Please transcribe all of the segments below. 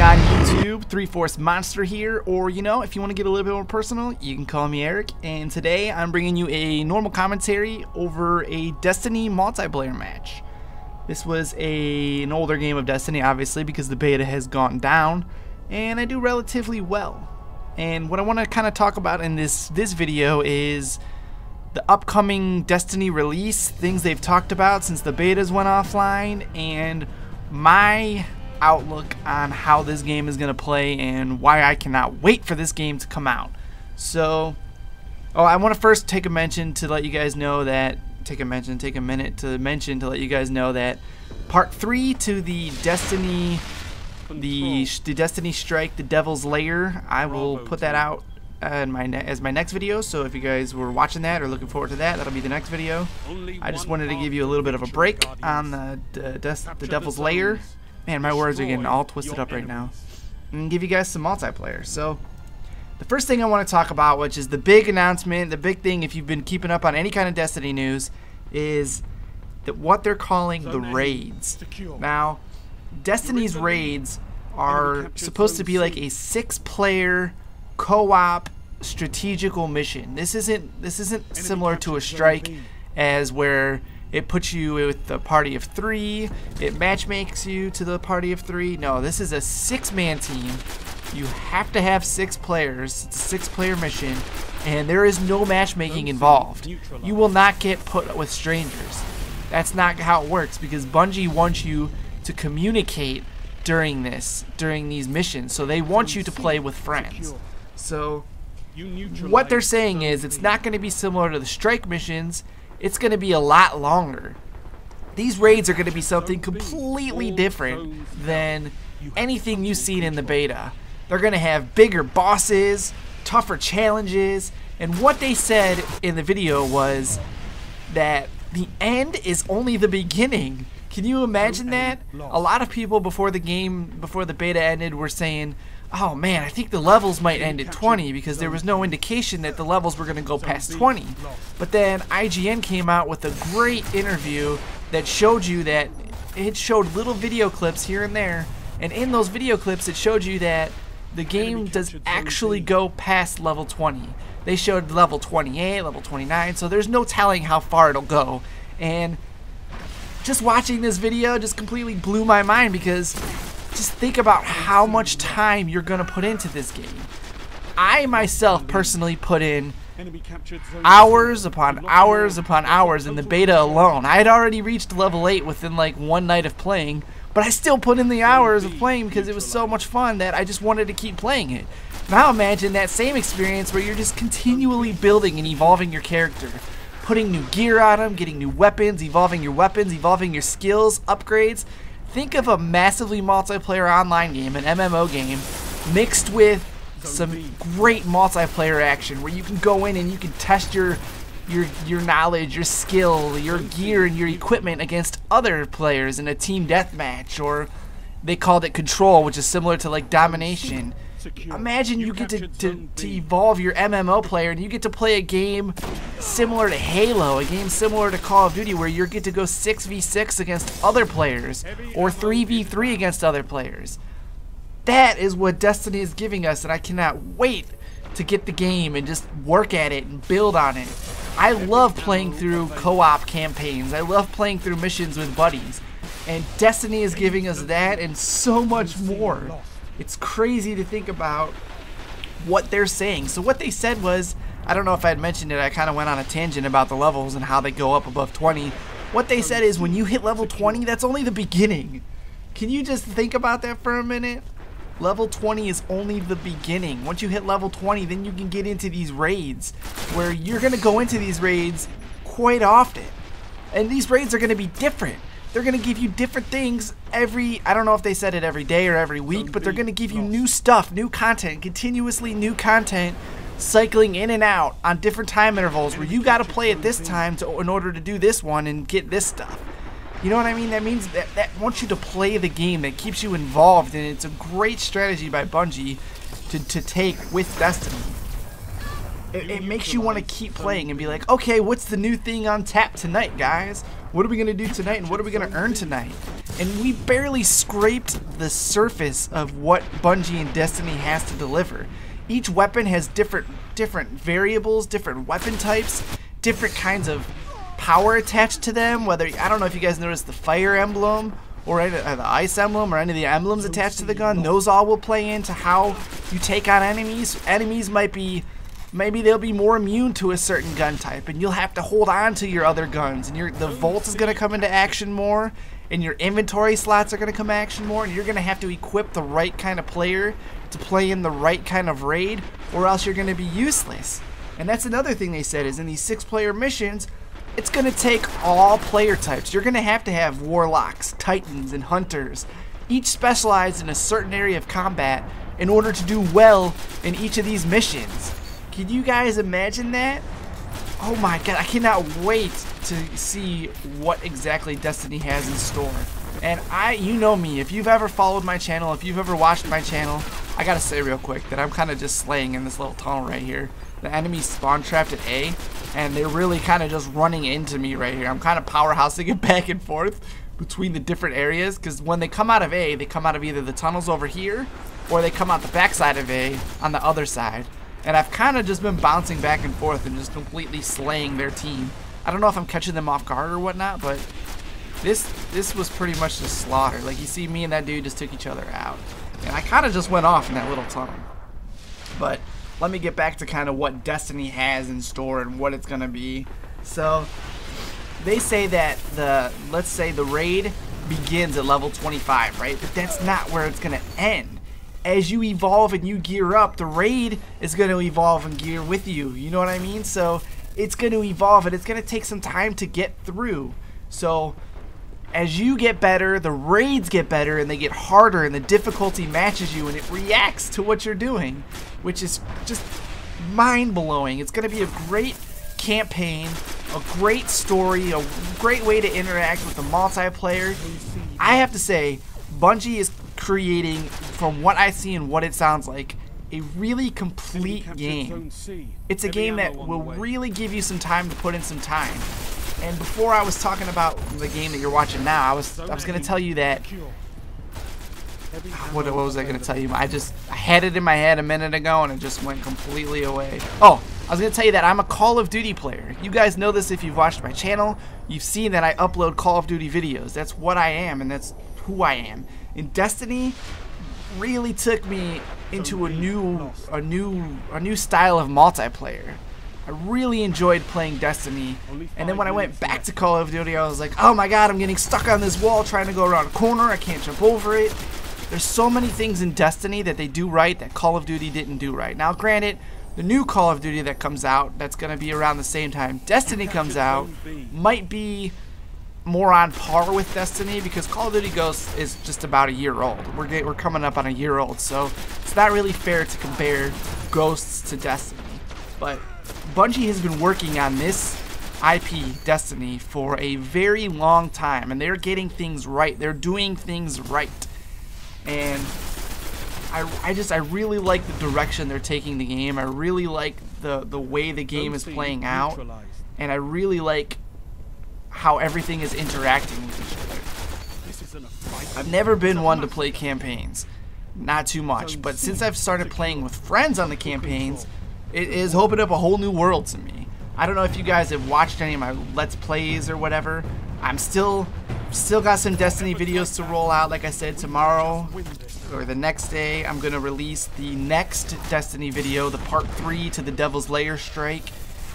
on YouTube, 3Force Monster here, or you know, if you want to get a little bit more personal, you can call me Eric. And today I'm bringing you a normal commentary over a Destiny multiplayer match. This was an older game of Destiny, obviously, because the beta has gone down, and I do relatively well. And what I want to kind of talk about in this video is the upcoming Destiny release, things they've talked about since the betas went offline, and my outlook on how this game is going to play and why I cannot wait for this game to come out. So, I want to first take a mention to let you guys know that take a minute to mention to let you guys know that part 3 to the Destiny Destiny Strike, the Devil's Lair, I will put that out as my next video. So if you guys were watching that or looking forward to that, that'll be the next video. I just wanted to give you a little bit of a break on the Devil's Lair. Man, my words are getting all twisted up right now. And give you guys some multiplayer. So, the first thing I want to talk about, which is the big announcement, the big thing if you've been keeping up on any kind of Destiny news, is that what they're calling the raids. Now, Destiny's raids are supposed to be like a 6-player co-op strategical mission. This isn't similar to a strike, as where it puts you with a party of 3, it matchmakes you to the party of 3. No, this is a 6-man team. You have to have 6 players. It's a 6-player mission, and there is no matchmaking involved. You will not get put with strangers. That's not how it works, because Bungie wants you to communicate during these missions. So they want you to play with friends. So what they're saying is it's not going to be similar to the strike missions. It's going to be a lot longer. These raids are going to be something completely different than anything you've seen in the beta. They're going to have bigger bosses, tougher challenges, and what they said in the video was that the end is only the beginning. Can you imagine that? A lot of people before the beta ended were saying, oh man, I think the levels might end at 20 because there was no indication that the levels were going to go past 20. But then IGN came out with a great interview that showed you that it showed little video clips here and there, and in those video clips it showed you that the game does actually go past level 20. They showed level 28, level 29, so there's no telling how far it'll go. And just watching this video just completely blew my mind, because just think about how much time you're going to put into this game. I myself personally put in hours upon hours upon hours in the beta alone. I had already reached level 8 within like one night of playing, but I still put in the hours of playing because it was so much fun that I just wanted to keep playing it. Now imagine that same experience where you're just continually building and evolving your character, putting new gear on them, getting new weapons, evolving your skills, upgrades. Think of a massively multiplayer online game, an MMO game, mixed with some great multiplayer action where you can go in and you can test your knowledge, your skill, your gear, and your equipment against other players in a team deathmatch, or they called it Control, which is similar to like Domination. Imagine you get to evolve your MMO player and you get to play a game similar to Halo, a game similar to Call of Duty, where you get to go 6v6 against other players or 3v3 against other players. That is what Destiny is giving us, and I cannot wait to get the game and just work at it and build on it. I love playing through co-op campaigns. I love playing through missions with buddies, and Destiny is giving us that and so much more. It's crazy to think about what they're saying. So what they said was, I don't know if I had mentioned it, I kind of went on a tangent about the levels and how they go up above 20. What they said is when you hit level 20, that's only the beginning. Can you just think about that for a minute? Level 20 is only the beginning. Once you hit level 20, then you can get into these raids, where you're going to go into these raids quite often. And these raids are going to be different. They're going to give you different things I don't know if they said it every day or every week, but they're going to give you new stuff, new content, continuously new content, cycling in and out on different time intervals where you got to play at this time in order to do this one and get this stuff. You know what I mean? That means that wants you to play the game, that keeps you involved, and it's a great strategy by Bungie to take with Destiny. It makes you want to keep playing and be like, okay, what's the new thing on tap tonight, guys? What are we going to do tonight, and what are we going to earn tonight? And we barely scraped the surface of what Bungie and Destiny has to deliver. Each weapon has different variables, different weapon types, different kinds of power attached to them. Whether, I don't know if you guys noticed the fire emblem or the ice emblem or any of the emblems attached to the gun. Those all will play into how you take on enemies. Enemies might be, maybe they'll be more immune to a certain gun type, and you'll have to hold on to your other guns, and the Volt is going to come into action more, and your inventory slots are going to come action more, and you're going to have to equip the right kind of player to play in the right kind of raid, or else you're going to be useless. And that's another thing they said, is in these 6-player missions, it's going to take all player types. You're going to have warlocks, titans, and hunters, each specialized in a certain area of combat in order to do well in each of these missions. Can you guys imagine that? Oh my god, I cannot wait to see what exactly Destiny has in store. And you know me, if you've ever followed my channel, if you've ever watched my channel, I gotta say real quick that I'm kind of just slaying in this little tunnel right here. The enemies spawn trapped at A, and they're really kind of just running into me right here. I'm kind of powerhousing it back and forth between the different areas, because when they come out of A, they come out of either the tunnels over here, or they come out the backside of A on the other side. And I've kind of just been bouncing back and forth and just completely slaying their team. I don't know if I'm catching them off guard or whatnot, but this was pretty much just slaughter. Like, you see, me and that dude just took each other out. And I kind of just went off in that little tunnel. But let me get back to kind of what Destiny has in store and what it's going to be. So, they say that let's say the raid begins at level 25, right? But that's not where it's going to end. As you evolve and you gear up, the raid is going to evolve and gear with you. You know what I mean? So it's going to evolve, and it's going to take some time to get through. So as you get better, the raids get better, and they get harder, and the difficulty matches you, and it reacts to what you're doing, which is just mind-blowing. It's going to be a great campaign, a great story, a great way to interact with the multiplayer. I have to say, Bungie is creating, from what I see and what it sounds like, a really complete game. It's a game that will really give you some time to put in some time. And before I was talking about the game that you're watching now, I was going to tell you that, what was I going to tell you? I had it in my head a minute ago and it just went completely away. Oh, I was going to tell you that I'm a Call of Duty player. You guys know this if you've watched my channel. You've seen that I upload Call of Duty videos. That's what I am, and that's who I am. And Destiny really took me into a new style of multiplayer. I really enjoyed playing Destiny, and then when I went back to Call of Duty, I was like, oh my god, I'm getting stuck on this wall trying to go around a corner, I can't jump over it. There's so many things in Destiny that they do right that Call of Duty didn't do right. Now granted, the new Call of Duty that comes out, that's going to be around the same time Destiny comes out, might be more on par with Destiny, because Call of Duty Ghosts is just about a year old. We're coming up on a year old, so it's not really fair to compare Ghosts to Destiny. But Bungie has been working on this IP, Destiny, for a very long time, and they're getting things right. They're doing things right. And I really like the direction they're taking the game. I really like the way the game is playing out, and I really like how everything is interacting with each other. I've never been one to play campaigns, not too much, but since I've started playing with friends on the campaigns, it is opened up a whole new world to me. I don't know if you guys have watched any of my Let's Plays or whatever. I'm still got some Destiny videos to roll out. Like I said, tomorrow or the next day, I'm gonna release the next Destiny video, the part 3 to the Devil's Lair strike,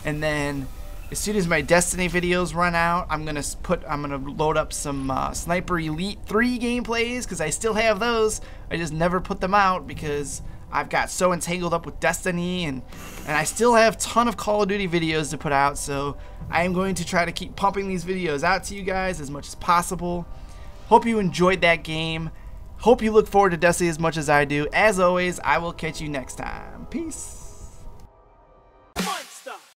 and then as soon as my Destiny videos run out, I'm gonna load up some Sniper Elite 3 gameplays, because I still have those. I just never put them out because I've got so entangled up with Destiny, and I still have a ton of Call of Duty videos to put out, so I am going to try to keep pumping these videos out to you guys as much as possible. Hope you enjoyed that game. Hope you look forward to Destiny as much as I do. As always, I will catch you next time. Peace.